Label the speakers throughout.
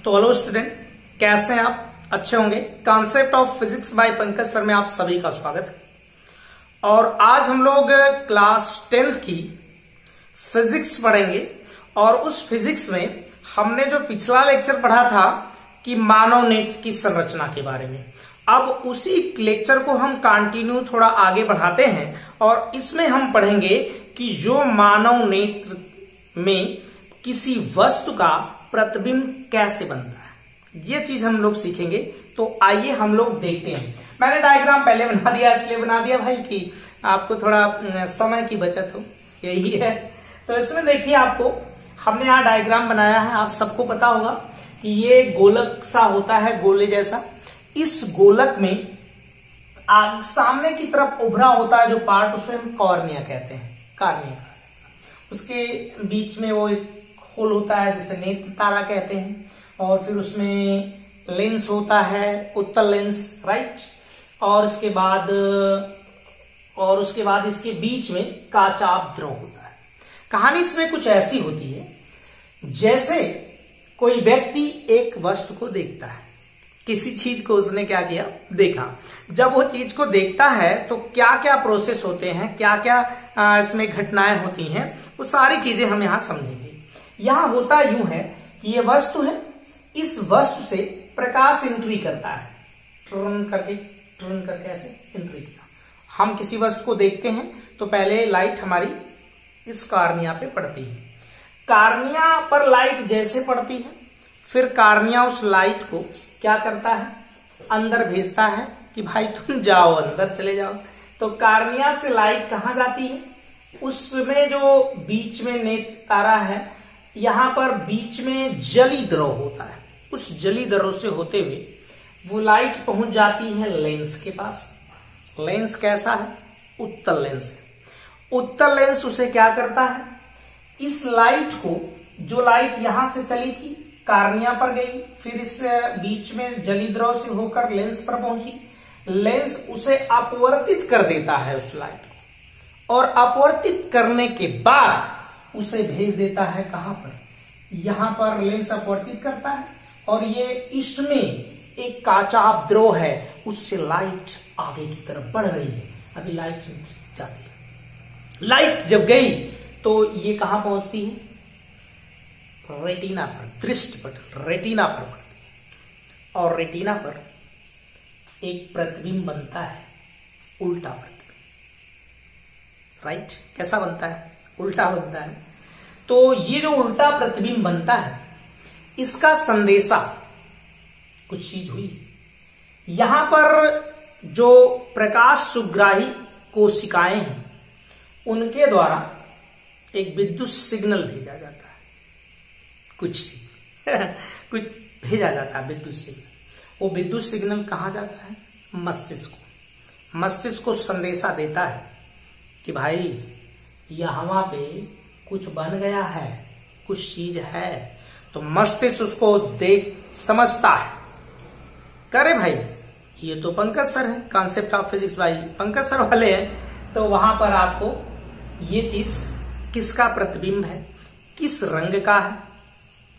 Speaker 1: तो hello student, कैसे हैं आप? अच्छे होंगे। Concept of physics bye Pankaj sir में आप सभी का स्वागत है। और आज हम लोग क्लास 10th की फिजिक्स पढ़ेंगे। और उस फिजिक्स में हमने जो पिछला लेक्चर पढ़ा था कि मानव नेत्र की संरचना के बारे में, अब उसी लेक्चर को हम कंटिन्यू थोड़ा आगे बढ़ाते हैं और इसमें हम पढ़ेंगे कि जो मानव नेत्र में किसी वस्तु का प्रतिबिंब कैसे बनता है, ये चीज हम लोग सीखेंगे। तो आइए हम लोग देखते हैं। मैंने डायग्राम पहले बना दिया, इसलिए बना दिया भाई कि आपको थोड़ा समय की बचत हो, यही है। तो इसमें देखिए, आपको हमने यहाँ डायग्राम बनाया है। आप सबको पता होगा कि ये गोलक सा होता है, गोले जैसा। इस गोलक में सामने की तरफ उभरा होता है जो पार्ट, उसे हम कॉर्निया कहते हैं, कॉर्निया। उसके बीच में वो एक होल होता है जिसे नेत्र तारा कहते हैं। और फिर उसमें लेंस होता है, उत्तल लेंस, राइट। और उसके बाद इसके बीच में काचाभ द्रव होता है। कहानी इसमें कुछ ऐसी होती है जैसे कोई व्यक्ति एक वस्तु को देखता है, किसी चीज को उसने क्या किया, देखा। जब वो चीज को देखता है तो क्या क्या प्रोसेस होते हैं, क्या क्या इसमें घटनाएं होती हैं, वो सारी चीजें हम यहां समझेंगे। यहां होता यूं है कि ये वस्तु है, इस वस्तु से प्रकाश एंट्री करता है, टर्न करके ऐसे एंट्री किया। हम किसी वस्तु को देखते हैं तो पहले लाइट हमारी इस कार्निया पे पड़ती है। कार्निया पर लाइट जैसे पड़ती है, फिर कार्निया उस लाइट को क्या करता है, अंदर भेजता है कि भाई तुम जाओ, अंदर चले जाओ। तो कार्निया से लाइट कहां जाती है, उसमें जो बीच में नेत्र तारा है, यहां पर बीच में जली द्रव होता है। उस जली द्रव से होते हुए वो लाइट पहुंच जाती है लेंस के पास। लेंस कैसा है, उत्तल लेंस है। उत्तल लेंस उसे क्या करता है, इस लाइट को, जो लाइट यहां से चली थी कार्निया पर गई, फिर इस बीच में जली द्रव से होकर लेंस पर पहुंची, लेंस उसे अपवर्तित कर देता है उस लाइट को। और अपवर्तित करने के बाद उसे भेज देता है कहां पर, यहां पर लेंस अपवर्तित करता है और ये इसमें एक काचाभ द्रव है, उससे लाइट आगे की तरफ बढ़ रही है। अभी लाइट जाती है। लाइट जब गई तो ये कहां पहुंचती है, रेटिना पर, दृष्टि पटल रेटिना पर पड़ती है। और रेटिना पर एक प्रतिबिंब बनता है, उल्टा प्रतिबिंब, राइट। कैसा बनता है, उल्टा बनता है। तो ये जो उल्टा प्रतिबिंब बनता है, इसका संदेशा कुछ चीज हुई। यहां पर जो प्रकाश सुग्राही कोशिकाएं हैं, उनके द्वारा एक विद्युत सिग्नल भेजा जाता है, कुछ चीज कुछ भेजा जाता है, विद्युत सिग्नल। वो विद्युत सिग्नल कहां जाता है, मस्तिष्क को। मस्तिष्क को संदेशा देता है कि भाई यहाँ पे कुछ बन गया है, कुछ चीज है। तो मस्तिष्क उसको देख समझता है, करे भाई ये तो पंकज सर है, concept of physics bye Pankaj sir वाले हैं। तो वहां पर आपको ये चीज किसका प्रतिबिंब है, किस रंग का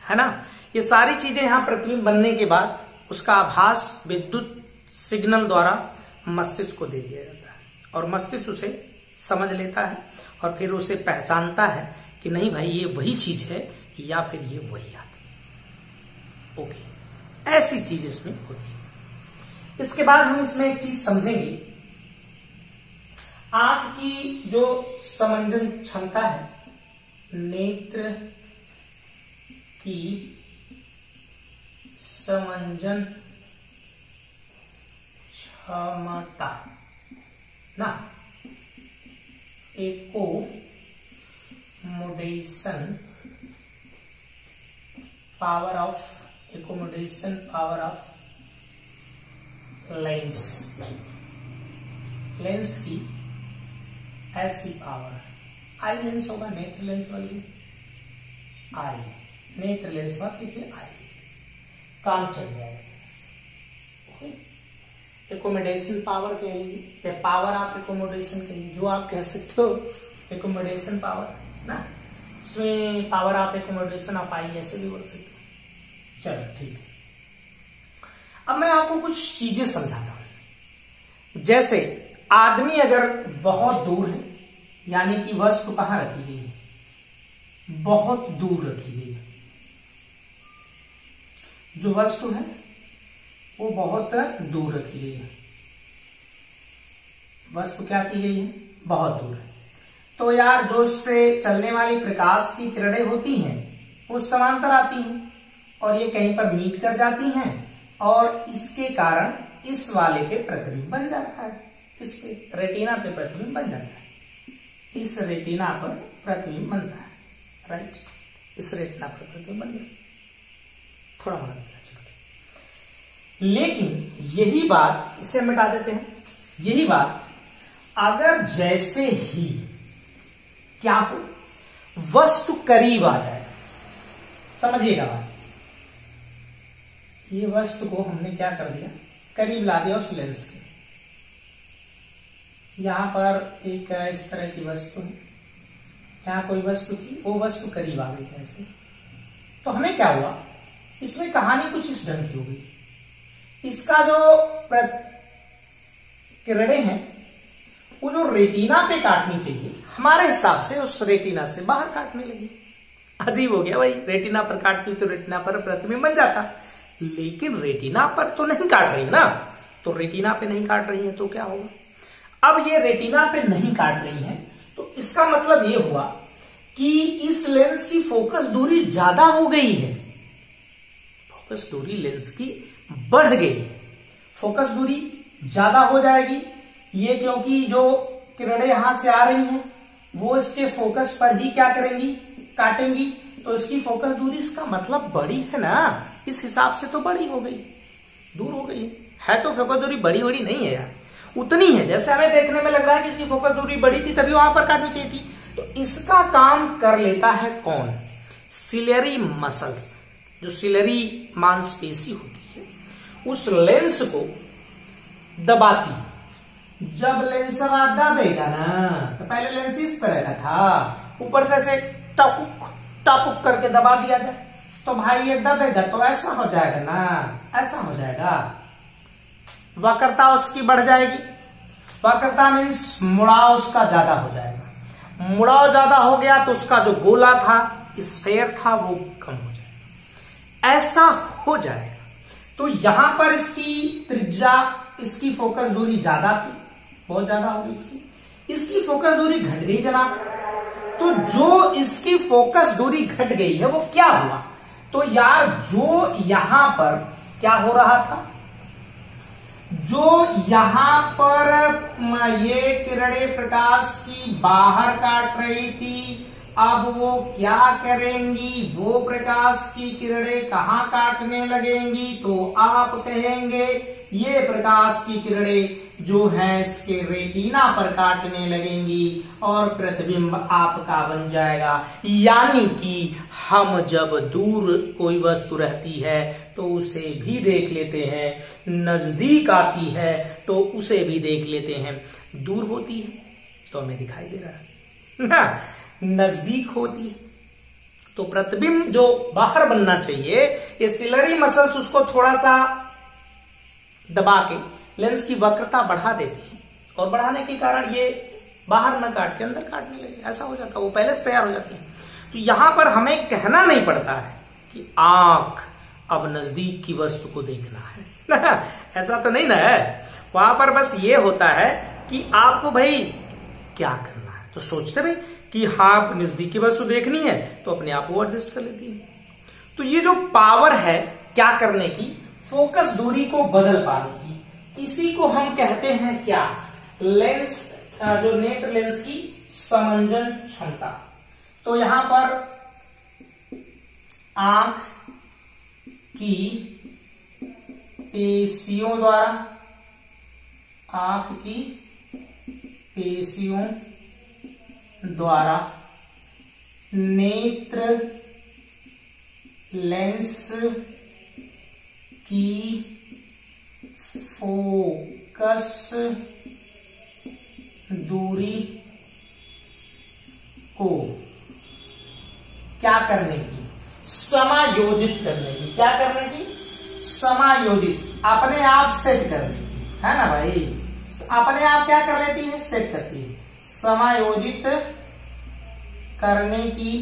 Speaker 1: है ना, ये सारी चीजें यहां प्रतिबिंब बनने के बाद उसका आभास विद्युत सिग्नल द्वारा मस्तिष्क को दे दिया जाता है। और मस्तिष्क उसे समझ लेता है और फिर उसे पहचानता है कि नहीं भाई ये वही चीज है या फिर ये वही आदमी। ओके, ऐसी चीज इसमें होती है। इसके बाद हम इसमें एक चीज समझेंगे, आंख की जो समंजन क्षमता है, नेत्र की समंजन क्षमता ना, accommodation power of lens. Lens की ऐसी पावर, आई लेंस होगा, नेत्र लेंस वाली आई, नेत्र लेंस मत लिखिए, आई काम चल जाएगा। एकोमोडेशन पावर कह लीजिए, चाहे पावर आप एकोमोडेशन कहिए, जो आप कह सकते हो। एकोमोडेशन पावर ना, उसमें पावर ऑफ एकोमोडेशन ऑफ आई ऐसे भी बोल सकते हैं। चलो ठीक है। अब मैं आपको कुछ चीजें समझाता हूं। जैसे आदमी अगर बहुत दूर है, यानी कि वस्तु कहां रखी गई है, बहुत दूर रखी गई है। जो वस्तु है वो बहुत दूर रखी गई है। वस्तु क्या की गई है, बहुत दूर है। तो यार जो उससे चलने वाली प्रकाश की किरणें होती हैं वो समांतर आती हैं और ये कहीं पर मीट कर जाती हैं और इसके कारण इस वाले पे प्रतिबिंब बन जाता है। इस पे रेटिना पे प्रतिबिंब बन जाता है। इस रेटिना पर प्रतिबिंब बनता है, राइट। इस रेटिना पर प्रतिबिंब बन गया। थोड़ा मना दिया, चलो। लेकिन यही बात, इसे मिटा देते हैं। यही बात अगर जैसे ही क्या हो, वस्तु करीब आ जाए, समझिएगा बात, ये वस्तु को हमने क्या कर दिया, करीब ला दिया उस लेंस के। यहां पर एक इस तरह की वस्तु है, यहां कोई वस्तु थी, वो वस्तु करीब आ गई ऐसे। तो हमें क्या हुआ, इसमें कहानी कुछ इस ढंग की हो गई। इसका जो किरणें हैं वो जो रेटिना पे काटनी चाहिए, हमारे हिसाब से उस रेटिना से बाहर काटने लगी। अजीब हो गया भाई, रेटिना पर काटती तो रेटिना पर प्रतिबिंब बन जाता, लेकिन रेटिना पर तो नहीं काट रही ना। तो रेटिना पे नहीं काट रही है तो क्या होगा। अब ये रेटिना पे नहीं काट रही है तो इसका मतलब ये हुआ कि इस लेंस की फोकस दूरी ज्यादा हो गई है। फोकस दूरी लेंस की बढ़ गई है, फोकस दूरी ज्यादा हो जाएगी। ये क्योंकि जो किरणें यहां से आ रही हैं वो इसके फोकस पर ही क्या करेंगी, काटेंगी। तो इसकी फोकस दूरी, इसका मतलब बड़ी है ना, इस हिसाब से तो बड़ी हो गई, दूर हो गई है। तो फोकस दूरी बड़ी नहीं है यार, उतनी है जैसे हमें देखने में लग रहा है कि इसकी फोकस दूरी बड़ी थी तभी वहां पर काटनी चाहिए थी। तो इसका काम कर लेता है कौन, सिलेरी मसल्स। जो सिलेरी मांसपेशी होती है उस लेंस को दबाती है। जब लेंस दबेगा ना, तो पहले लेंस इस तरह का था, ऊपर से ऐसे टपुक टपुक करके दबा दिया जाए तो भाई ये दबेगा तो ऐसा हो जाएगा ना, ऐसा हो जाएगा। वक्रता उसकी बढ़ जाएगी। वक्रता मीन्स मुड़ाव उसका ज्यादा हो जाएगा। मुड़ाव ज्यादा हो गया तो उसका जो गोला था, स्फेयर था, वो कम हो जाएगा। ऐसा हो जाएगा। तो यहां पर इसकी त्रिज्या, इसकी फोकस दूरी ज्यादा थी, बहुत ज्यादा होगी इसकी फोकस दूरी घट गई जनाब। तो जो इसकी फोकस दूरी घट गई है वो क्या हुआ, तो यार जो यहां पर क्या हो रहा था, जो यहां पर ये किरणें प्रकाश की बाहर काट रही थी, अब वो क्या करेंगी, वो प्रकाश की किरणें कहां काटने लगेंगी, तो आप कहेंगे ये प्रकाश की किरणें जो है इसके रेटिना पर काटने लगेंगी और प्रतिबिंब आपका बन जाएगा। यानी कि हम जब दूर कोई वस्तु रहती है तो उसे भी देख लेते हैं, नजदीक आती है तो उसे भी देख लेते हैं। दूर होती है तो हमें दिखाई दे रहा है, नजदीक होती है तो प्रतिबिंब जो बाहर बनना चाहिए, ये सिलरी मसल्स उसको थोड़ा सा दबा के लेंस की वक्रता बढ़ा देती है और बढ़ाने के कारण ये बाहर न काट के अंदर काटने लगे। ऐसा हो जाता है, वो पहले से तैयार हो जाती है। तो यहां पर हमें कहना नहीं पड़ता है कि आंख अब नजदीक की वस्तु को देखना है ऐसा तो नहीं ना है। वहां पर बस ये होता है कि आपको भाई क्या करना है, तो सोचते भाई कि हाँ नजदीकी वस्तु देखनी है तो अपने आप वो एडजस्ट कर लेती है। तो ये जो पावर है क्या करने की, फोकस दूरी को बदल पाने की, इसी को हम कहते हैं क्या, लेंस, जो नेट लेंस की समंजन क्षमता। तो यहां पर आंख की पेशियों द्वारा, आंख की पेशियों द्वारा नेत्र लेंस की फोकस दूरी को क्या करने की, समायोजित करने की। क्या करने की? समायोजित, अपने आप सेट करने की, है ना भाई। अपने आप क्या कर लेती है? सेट करती है। समायोजित करने की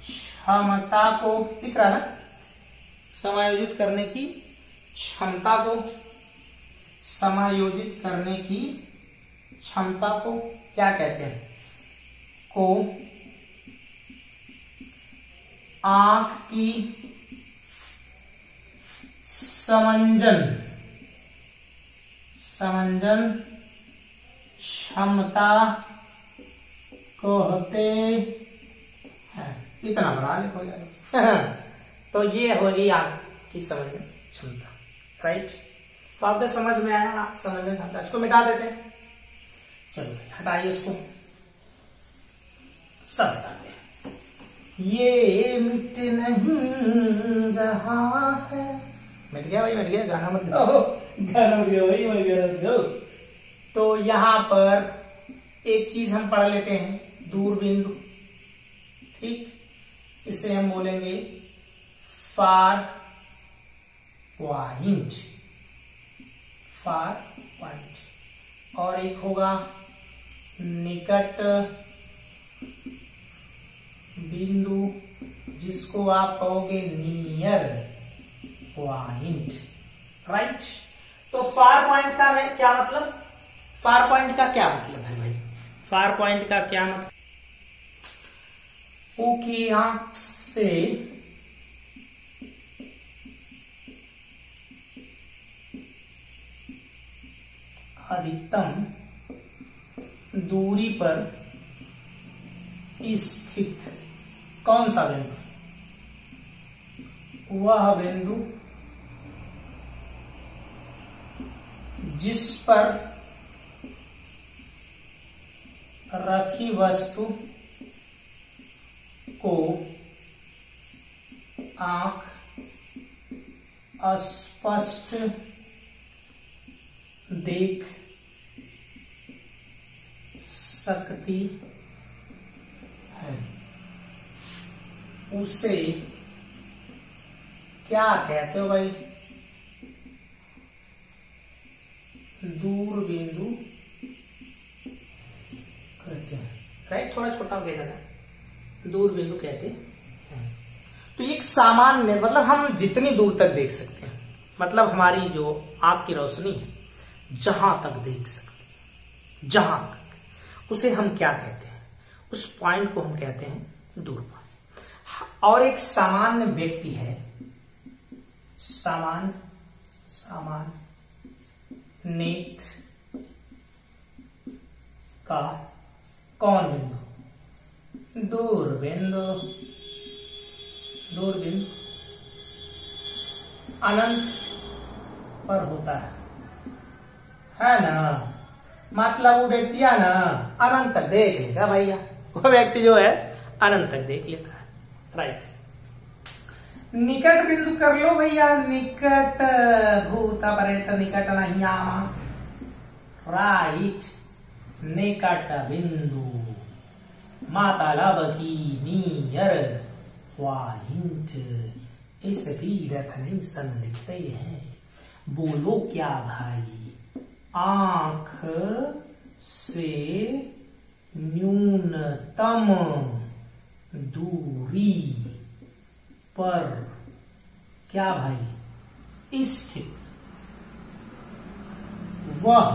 Speaker 1: क्षमता को, दिख रहा ना, समायोजित करने की क्षमता को, समायोजित करने की क्षमता को क्या कहते हैं? को आंख की समंजन क्षमता कहते हैं। इतना बड़ा लिखो यार। तो ये होगी आंख की समंजन क्षमता, राइट। तो आपको समझ में आया समंजन क्षमता। इसको मिटा देते हैं। चलो हटाइए इसको, सब हटाते हैं। ये मिट नहीं रहा है। मिट गया भाई, मिट गया। गाना मत गाओ, गाना मत गाओ भाई, मैं गाना मत गाओ। तो यहां पर एक चीज हम पढ़ लेते हैं, दूरबिंदु। ठीक, इसे हम बोलेंगे फार पॉइंट, फार पॉइंट। और एक होगा निकट बिंदु, जिसको आप कहोगे नियर पॉइंट, राइट। तो फार पॉइंट का क्या मतलब? फार पॉइंट का क्या मतलब है भाई? फार पॉइंट का क्या मतलब? ओ की आंख से अधिकतम दूरी पर स्थित कौन सा बिंदु? वह बिंदु जिस पर रखी वस्तु को आंख स्पष्ट देख सकती है, उसे क्या कहते हो भाई? दूर बिंदु कहते हैं, राइट। थोड़ा छोटा हो गया था, दूर बिंदु कहते हैं। तो एक सामान्य मतलब हम जितनी दूर तक देख सकते हैं, मतलब हमारी जो आंख की रोशनी है जहां तक देख सकते हैं, जहां तक, उसे हम क्या कहते हैं? उस पॉइंट को हम कहते हैं दूरबीन। और एक सामान्य व्यक्ति है, सामान्य नेत्र का कौन बिंदु? दूरबिंदु। दूरबिंदु अनंत पर होता है ना। मतलब वो व्यक्ति है ना अनंत तक देख लेगा भैया, वो व्यक्ति जो है अनंत तक देख लेता है, राइट। निकट बिंदु कर लो भैया, निकट भूत परेत निकट नहीं आमा, राइट। निकट बिंदु मतलब की नियर पॉइंट। इसकी डेफिनेशन लिखते हैं, बोलो क्या भाई? आंख से न्यूनतम दूरी पर क्या भाई? स्थित वह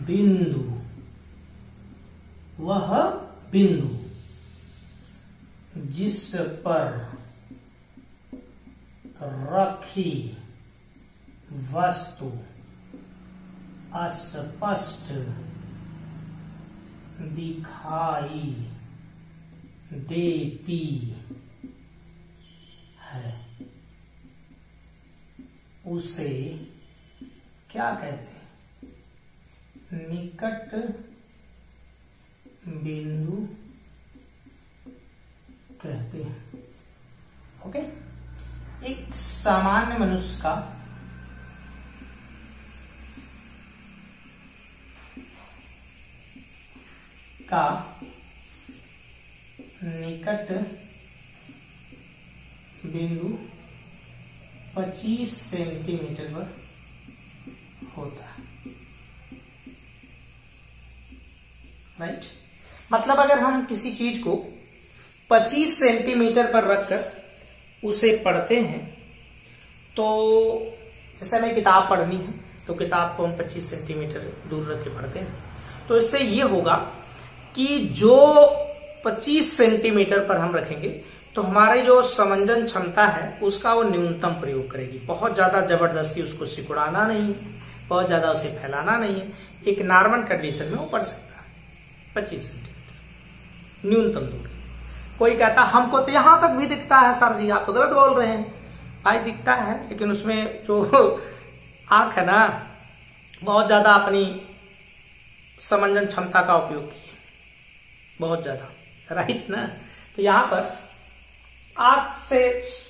Speaker 1: बिंदु, वह बिंदु जिस पर रखी वस्तु स्पष्ट दिखाई देती है, उसे क्या कहते हैं? निकट बिंदु कहते हैं। ओके। एक सामान्य मनुष्य का निकट बिंदु 25 सेंटीमीटर पर होता है। राइट, मतलब अगर हम किसी चीज को 25 सेंटीमीटर पर रखकर उसे पढ़ते हैं, तो जैसे हमें किताब पढ़नी है तो किताब को हम 25 सेंटीमीटर दूर रख के पढ़ते हैं, तो इससे ये होगा कि जो 25 सेंटीमीटर पर हम रखेंगे तो हमारी जो समंजन क्षमता है उसका वो न्यूनतम प्रयोग करेगी। बहुत ज्यादा जबरदस्ती उसको सिकुड़ाना नहीं है, बहुत ज्यादा उसे फैलाना नहीं है, एक नॉर्मल कंडीशन में वो पढ़ सकता है 25 सेंटीमीटर न्यूनतम दूरी। कोई कहता हमको तो यहां तक भी दिखता है सर जी, आप तो गलत बोल रहे हैं। भाई दिखता है, लेकिन उसमें जो आंख है ना, बहुत ज्यादा अपनी समंजन क्षमता का उपयोग की है, बहुत ज्यादा। राइट ना, तो यहां पर आंख से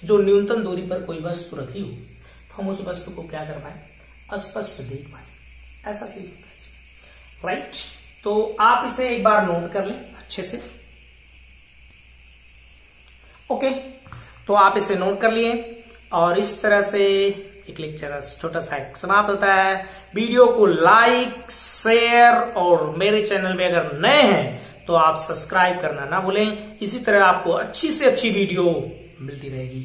Speaker 1: जो न्यूनतम दूरी पर कोई वस्तु रखी हो तो हम उस वस्तु को क्या कर पाए, स्पष्ट देख पाए, ऐसा फील होता है। राइट, तो आप इसे एक बार नोट कर लें अच्छे से। ओके, तो आप इसे नोट कर लिए और इस तरह से एक लेक्चर छोटा सा समाप्त होता है। वीडियो को लाइक, शेयर और मेरे चैनल में अगर नए हैं तो आप सब्सक्राइब करना ना भूलें। इसी तरह आपको अच्छी से अच्छी वीडियो मिलती रहेगी।